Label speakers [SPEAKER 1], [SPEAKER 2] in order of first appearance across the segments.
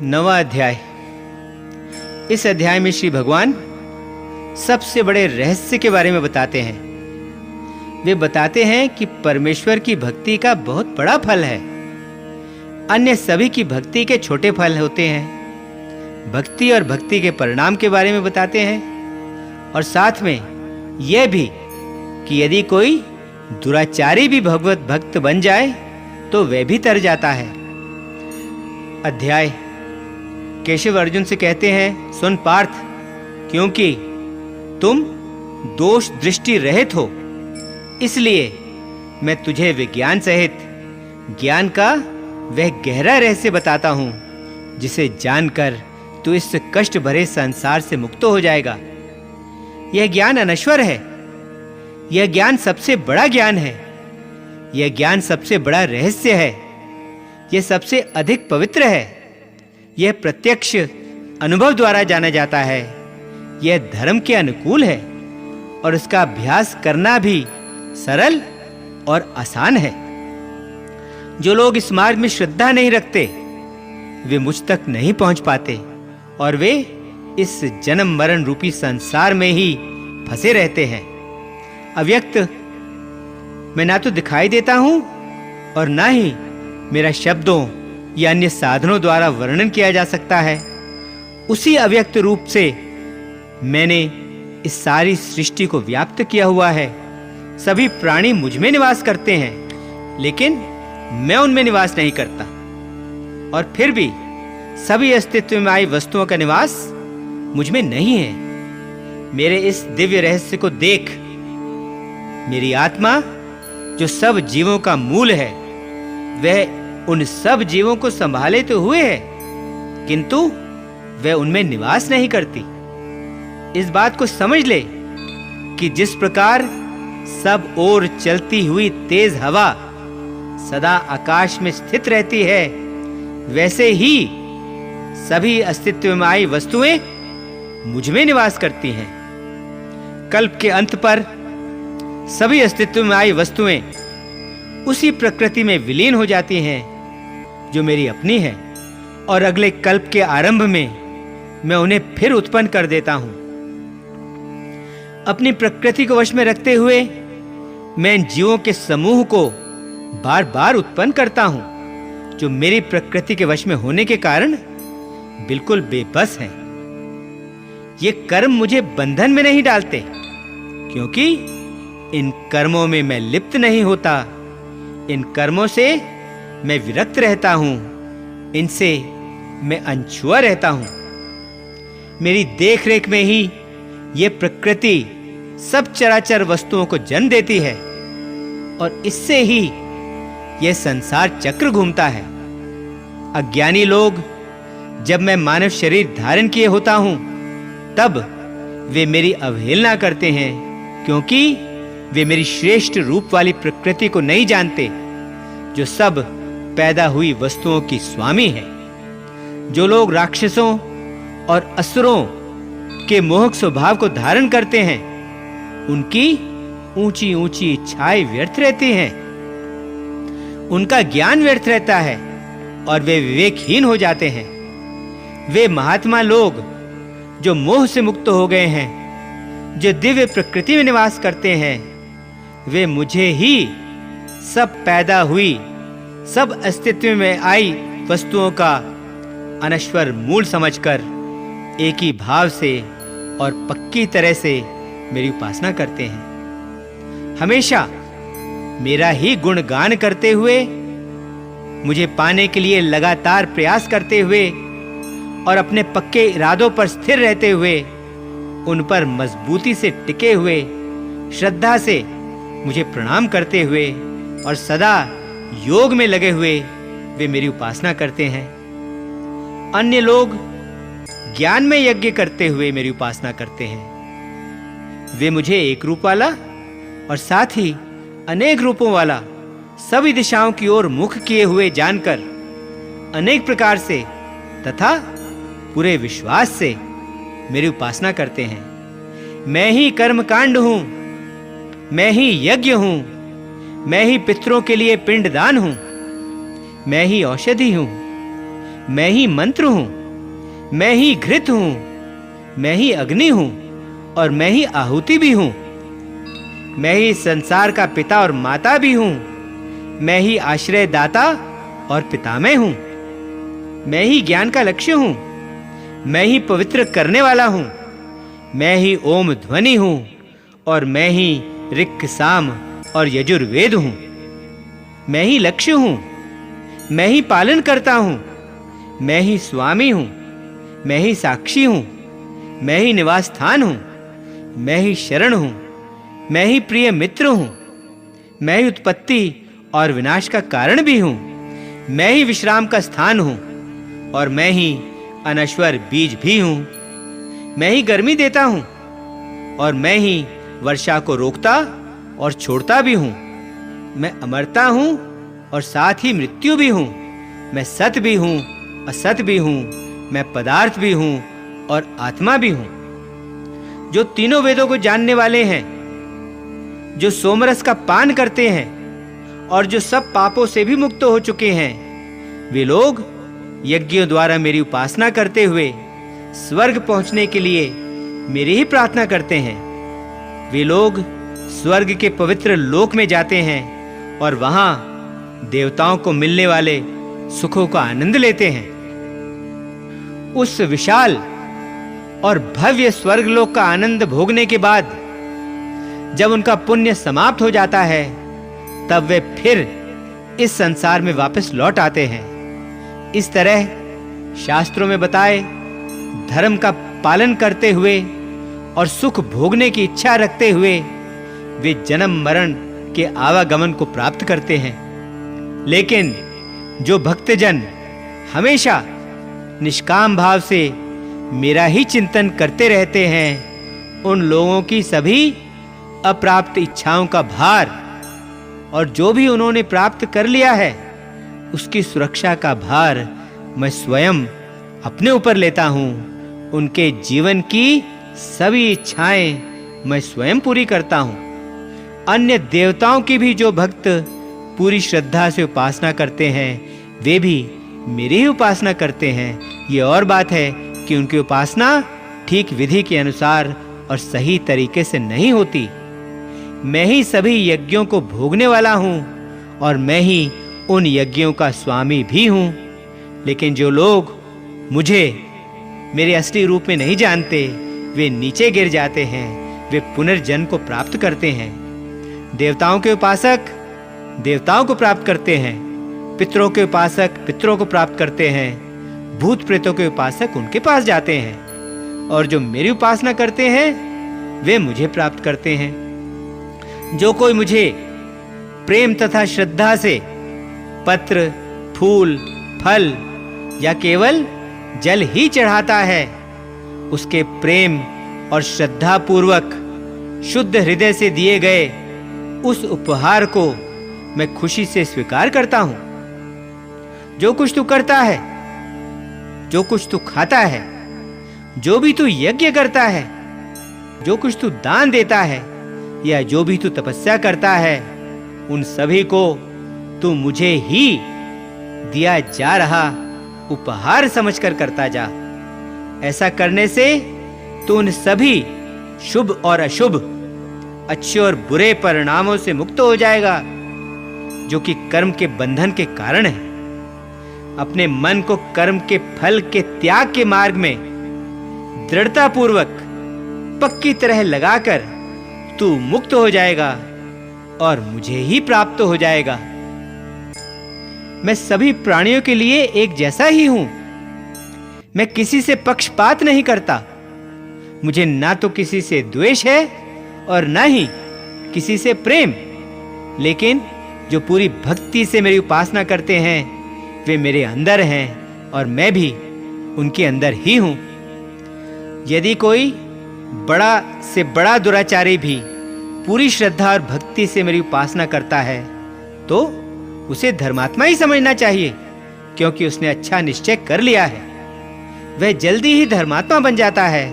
[SPEAKER 1] नवा अध्याय। इस अध्याय में श्री भगवान सबसे बड़े रहस्य के बारे में बताते हैं। वे बताते हैं कि परमेश्वर की भक्ति का बहुत बड़ा फल है। अन्य सभी की भक्ति के छोटे फल होते हैं। भक्ति और भक्ति के परिणाम के बारे में बताते हैं और साथ में यह भी कि यदि कोई दुराचारी भी भगवत भक्त बन जाए तो वह भी तर जाता है। अध्याय केशव अर्जुन से कहते हैं, सुन पार्थ, क्योंकि तुम दोष दृष्टि रहित हो, इसलिए मैं तुझे विज्ञान सहित ज्ञान का वह गहरा रहस्य बताता हूं जिसे जानकर तू इस कष्ट भरे संसार से मुक्त हो जाएगा। यह ज्ञान अनश्वर है। यह ज्ञान सबसे बड़ा ज्ञान है। यह ज्ञान सबसे बड़ा रहस्य है। यह सबसे अधिक पवित्र है। यह प्रत्यक्ष अनुभव द्वारा जाना जाता है। यह धर्म के अनुकूल है और इसका अभ्यास करना भी सरल और आसान है। जो लोग इस मार्ग में श्रद्धा नहीं रखते वे मुझ तक नहीं पहुंच पाते और वे इस जन्म मरण रूपी संसार में ही फंसे रहते हैं। अव्यक्त मैं ना तो दिखाई देता हूं और ना ही मेरा शब्दों या अन्य साधनों द्वारा वर्णन किया जा सकता है। उसी अव्यक्त रूप से मैंने इस सारी सृष्टि को व्याप्त किया हुआ है। सभी प्राणी मुझ में निवास करते हैं, लेकिन मैं उनमें निवास नहीं करता। और फिर भी सभी अस्तित्व में आई वस्तुओं का निवास मुझ में नहीं है। मेरे इस दिव्य रहस्य को देख। मेरी आत्मा जो सब जीवों का मूल है, वह उन सब जीवों को संभाले तो हुए है, किंतु वह उनमें निवास नहीं करती। इस बात को समझ ले कि जिस प्रकार सब ओर चलती हुई तेज हवा सदा आकाश में स्थित रहती है, वैसे ही सभी अस्तित्व में आई वस्तुएं मुझ में निवास करती हैं। कल्प के अंत पर सभी अस्तित्व में आई वस्तुएं उसी प्रकृति में विलीन हो जाती हैं जो मेरी अपनी है, और अगले कल्प के आरंभ में मैं उन्हें फिर उत्पन्न कर देता हूं। अपनी प्रकृति को वश में रखते हुए मैं इन जीवों के समूह को बार बार उत्पन्न करता हूं जो मेरी प्रकृति के वश में होने के कारण बिल्कुल बेबस हैं। ये कर्म मुझे बंधन में नहीं डालते, क्योंकि इन कर्मों में मैं लिप्त नहीं होता। इन कर्मों से मैं विरक्त रहता हूं। इनसे मैं अनछुआ रहता हूं। मेरी देखरेख में ही ये प्रकृति सब चराचर वस्तुओं को जन्म देती है और इससे ही यह संसार चक्र घूमता है। अज्ञानी लोग जब मैं मानव शरीर धारण किए होता हूं तब वे मेरी अवहेलना करते हैं, क्योंकि वे मेरी श्रेष्ठ रूप वाली प्रकृति को नहीं जानते जो सब पैदा हुई वस्तुओं की स्वामी है। जो लोग राक्षसों और असुरों के मोहक स्वभाव को धारण करते हैं, उनकी ऊंची ऊंची इच्छाएं व्यर्थ रहती हैं। उनका ज्ञान व्यर्थ रहता है और वे विवेकहीन हो जाते हैं। वे महात्मा लोग जो मोह से मुक्त हो गए हैं, जो दिव्य प्रकृति में निवास करते हैं, वे मुझे ही सब पैदा हुई सब अस्तित्व में आई वस्तुओं का अनश्वर मूल समझकर एक ही भाव से और पक्की तरह से मेरी उपासना करते हैं। हमेशा मेरा ही गुणगान करते हुए, मुझे पाने के लिए लगातार प्रयास करते हुए और अपने पक्के इरादों पर स्थिर रहते हुए, उन पर मजबूती से टिके हुए, श्रद्धा से मुझे प्रणाम करते हुए और सदा योग में लगे हुए वे मेरी उपासना करते हैं। अन्य लोग ज्ञान में यज्ञ करते हुए मेरी उपासना करते हैं। वे मुझे एक रूप वाला और साथ ही अनेक रूपों वाला, सभी दिशाओं की ओर मुख किए हुए जानकर अनेक प्रकार से तथा पूरे विश्वास से मेरी उपासना करते हैं। मैं ही कर्मकांड हूं, मैं ही यज्ञ हूं, मैं ही पितरों के लिए पिंडदान हूं, मैं ही औषधि हूं, मैं ही मंत्र हूं, मैं ही घृत हूं, मैं ही अग्नि हूं और मैं ही आहुति भी हूं। मैं ही संसार का पिता और माता भी हूं। मैं ही आश्रय दाता और पितामह हूं। मैं ही ज्ञान का लक्ष्य हूं। मैं ही पवित्र करने वाला हूं। मैं ही ओम ध्वनि हूं और मैं ही ऋक् साम और यजुर्वेद हूं। मैं ही लक्ष्य हूं। मैं ही पालन करता हूं। मैं ही स्वामी हूं। मैं ही साक्षी हूं। मैं ही निवास स्थान हूं। मैं ही शरण हूं। मैं ही प्रिय मित्र हूं। मैं ही उत्पत्ति और विनाश का कारण भी हूं। मैं ही विश्राम का स्थान हूं और मैं ही अनश्वर बीज भी हूं। मैं ही गर्मी देता हूं और मैं ही वर्षा को रोकता और छोड़ता भी हूं। मैं अमरता हूं और साथ ही मृत्यु भी हूं। मैं सत भी हूं, असत भी हूं। मैं पदार्थ भी हूं और आत्मा भी हूं। जो तीनों वेदों को जानने वाले हैं, जो सोमरस का पान करते हैं और जो सब पापों से भी मुक्त हो चुके हैं, वे लोग यज्ञों द्वारा मेरी उपासना करते हुए स्वर्ग पहुंचने के लिए मेरी ही प्रार्थना करते हैं। वे लोग स्वर्ग के पवित्र लोक में जाते हैं और वहां देवताओं को मिलने वाले सुखों का आनंद लेते हैं। उस विशाल और भव्य स्वर्गलोक का आनंद भोगने के बाद जब उनका पुण्य समाप्त हो जाता है, तब वे फिर इस संसार में वापस लौट आते हैं। इस तरह शास्त्रों में बताए धर्म का पालन करते हुए और सुख भोगने की इच्छा रखते हुए वे जन्म मरण के आवागमन को प्राप्त करते हैं। लेकिन जो भक्तजन हमेशा निष्काम भाव से मेरा ही चिंतन करते रहते हैं, उन लोगों की सभी अप्राप्त इच्छाओं का भार और जो भी उन्होंने प्राप्त कर लिया है उसकी सुरक्षा का भार मैं स्वयं अपने ऊपर लेता हूं। उनके जीवन की सभी इच्छाएं मैं स्वयं पूरी करता हूं। अन्य देवताओं की भी जो भक्त पूरी श्रद्धा से उपासना करते हैं, वे भी मेरी ही उपासना करते हैं। ये और बात है कि उनकी उपासना ठीक विधि के अनुसार और सही तरीके से नहीं होती। मैं ही सभी यज्ञों को भोगने वाला हूं और मैं ही उन यज्ञों का स्वामी भी हूं। लेकिन जो लोग मुझे मेरे असली रूप में नहीं जानते, वे नीचे गिर जाते हैं। वे पुनर्जन्म को प्राप्त करते हैं। देवताओं के उपासक देवताओं को प्राप्त करते हैं। पितरों के उपासक पितरों को प्राप्त करते हैं। भूत प्रेतों के उपासक उनके पास जाते हैं और जो मेरी उपासना करते हैं वे मुझे प्राप्त करते हैं। जो कोई मुझे प्रेम तथा श्रद्धा से पत्र, फूल, फल या केवल जल ही चढ़ाता है, उसके प्रेम और श्रद्धा पूर्वक शुद्ध हृदय से दिए गए उस उपहार को मैं खुशी से स्वीकार करता हूं। जो कुछ तू करता है, जो कुछ तू खाता है, जो भी तू यज्ञ करता है, जो कुछ तू दान देता है या जो भी तू तपस्या करता है, उन सभी को तू मुझे ही दिया जा रहा उपहार समझकर करता जा। ऐसा करने से तू उन सभी शुभ और अशुभ, अच्छे और बुरे परिणामों से मुक्त हो जाएगा जो कि कर्म के बंधन के कारण है। अपने मन को कर्म के फल के त्याग के मार्ग में दृढ़ता पूर्वक पक्की तरह लगाकर तू मुक्त हो जाएगा और मुझे ही प्राप्त हो जाएगा। मैं सभी प्राणियों के लिए एक जैसा ही हूं। मैं किसी से पक्षपात नहीं करता। मुझे ना तो किसी से द्वेष है और ना ही किसी से प्रेम। लेकिन जो पूरी भक्ति से मेरी उपासना करते हैं वे मेरे अंदर हैं और मैं भी उनके अंदर ही हूं। यदि कोई बड़ा से बड़ा दुराचारी भी पूरी श्रद्धा और भक्ति से मेरी उपासना करता है तो उसे धर्मात्मा ही समझना चाहिए, क्योंकि उसने अच्छा निश्चय कर लिया है। वह जल्दी ही धर्मात्मा बन जाता है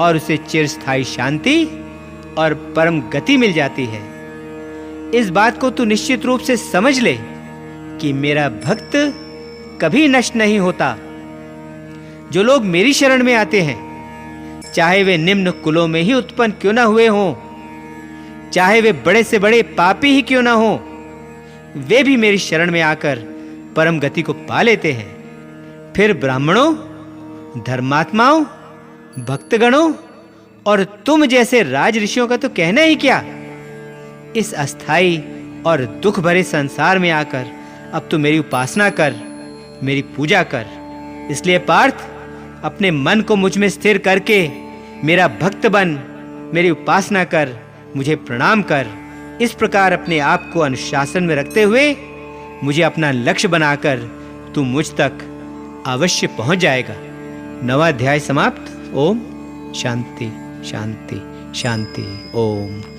[SPEAKER 1] और उसे चिरस्थायी शांति और परम गति मिल जाती है। इस बात को तू निश्चित रूप से समझ ले कि मेरा भक्त कभी नष्ट नहीं होता। जो लोग मेरी शरण में आते हैं, चाहे वे निम्न कुलों में ही उत्पन्न क्यों ना हुए हों, चाहे वे बड़े से बड़े पापी ही क्यों ना हों, वे भी मेरी शरण में आकर परम गति को पा लेते हैं। फिर ब्राह्मणों, धर्मात्माओं, भक्तगणों और तुम जैसे राज ऋषियों का तो कहना ही क्या। इस अस्थाई और दुख भरे संसार में आकर अब तू मेरी उपासना कर, मेरी पूजा कर। इसलिए पार्थ, अपने मन को मुझ में स्थिर करके मेरा भक्त बन, मेरी उपासना कर, मुझे प्रणाम कर। इस प्रकार अपने आप को अनुशासन में रखते हुए मुझे अपना लक्ष्य बनाकर तू मुझ तक अवश्य पहुंच जाएगा। 9वां अध्याय समाप्त। ओम शांति शांति शांति। ओम।